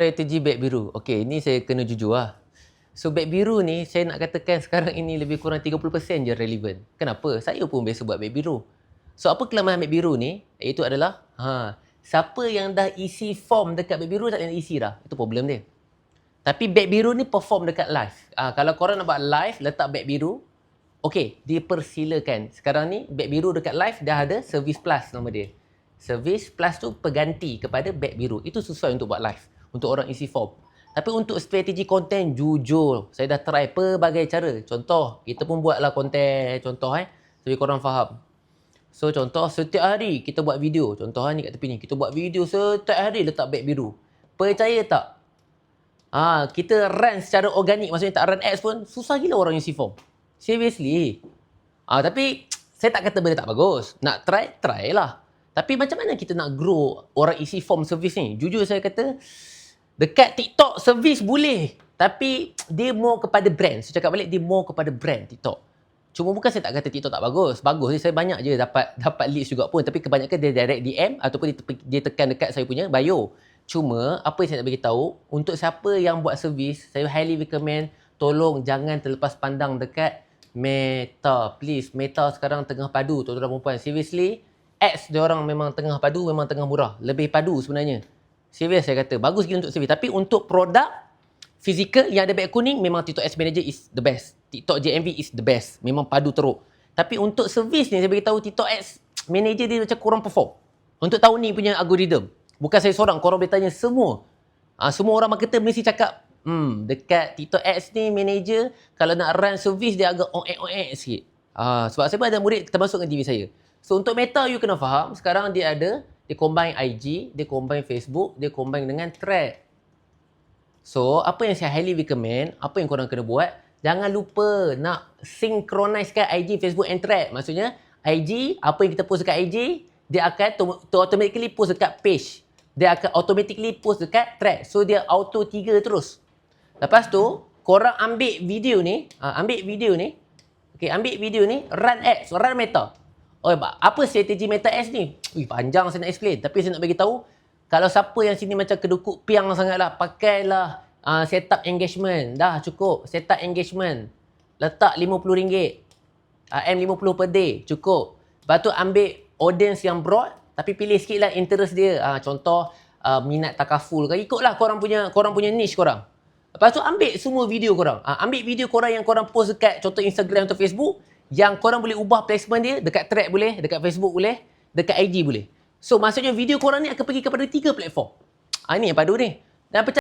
Strategi beg biru. Okey, ni saya kena jujur lah. So, beg biru ni saya nak katakan sekarang ini lebih kurang 30% je relevan. Kenapa? Saya pun biasa buat beg biru. So, apa kelemahan beg biru ni? Iaitu adalah, siapa yang dah isi form dekat beg biru tak nak isi dah. Itu problem dia. Tapi beg biru ni perform dekat live. Kalau korang nak buat live, letak beg biru, okey, dipersilakan. Sekarang ni, beg biru dekat live dah ada Service Plus nama dia. Service Plus tu pengganti kepada beg biru. Itu sesuai untuk buat live. Untuk orang isi form. Tapi untuk strategi konten, jujur, saya dah try pelbagai cara. Contoh, kita pun buatlah konten, contoh supaya korang faham. So, contoh, setiap hari kita buat video. Contoh ni kat tepi ni, kita buat video setiap hari letak beg biru. Percaya tak? Kita run secara organik, maksudnya tak run ads pun, susah gila orang isi form. Seriously. Tapi, saya tak kata benda tak bagus. Nak try, try lah. Tapi macam mana kita nak grow orang isi form service ni? Jujur saya kata, dekat TikTok service boleh. Tapi dia more kepada brand. Saya cakap balik, dia more kepada brand TikTok. Cuma bukan saya tak kata TikTok tak bagus. Bagus je, saya banyak je dapat leads juga pun. Tapi kebanyakan dia direct DM ataupun dia tekan dekat saya punya bio. Cuma apa yang saya nak bagi tahu, untuk siapa yang buat servis, saya highly recommend tolong jangan terlepas pandang dekat Meta. Please, Meta sekarang tengah padu tuan-tuan dan puan. Seriously, ads dia orang memang tengah padu, memang tengah murah. Lebih padu sebenarnya. Serius saya kata. Bagus gila untuk servis. Tapi untuk produk fizikal yang ada beg kuning, memang TikTok Ads Manager is the best. TikTok JMV is the best. Memang padu teruk. Tapi untuk servis ni, saya beritahu TikTok Ads Manager dia macam kurang perform. Untuk tahun ni punya algoritma. Bukan saya seorang. Korang boleh tanya semua. Semua orang marketer mesti cakap, dekat TikTok Ads ni manager, kalau nak run servis dia agak oek-oek sikit. Sebab saya pun ada murid termasuk dengan TV saya. So untuk Meta, you kena faham, sekarang dia ada, dia combine IG, dia combine Facebook, dia combine dengan Thread. So, apa yang saya highly recommend, apa yang korang kena buat, jangan lupa nak synchronise-kan IG, Facebook and Thread. Maksudnya, IG, apa yang kita post dekat IG, dia akan automatically post dekat page. Dia akan automatically post dekat Thread. So, dia auto 3 terus. Lepas tu, korang ambil video ni, ambil video ni, run ads, run Meta. Apa strategi Meta Ads ni? Panjang saya nak explain. Tapi saya nak bagi tahu, kalau siapa yang sini macam kedukuk piang sangatlah, pakailah setup engagement. Dah cukup. Setup engagement. Letak RM50. RM50 per day. Cukup. Lepas tu ambil audience yang broad, tapi pilih sikit lah interest dia. Contoh, minat takaful. Ikutlah korang punya niche korang. Lepas tu ambil semua video korang. Ambil video korang yang korang post dekat contoh Instagram atau Facebook, yang korang boleh ubah placement dia dekat Thread boleh, dekat Facebook boleh, dekat IG boleh. So maksudnya video korang ni akan pergi kepada 3 platform. Ini yang padu ni. Dan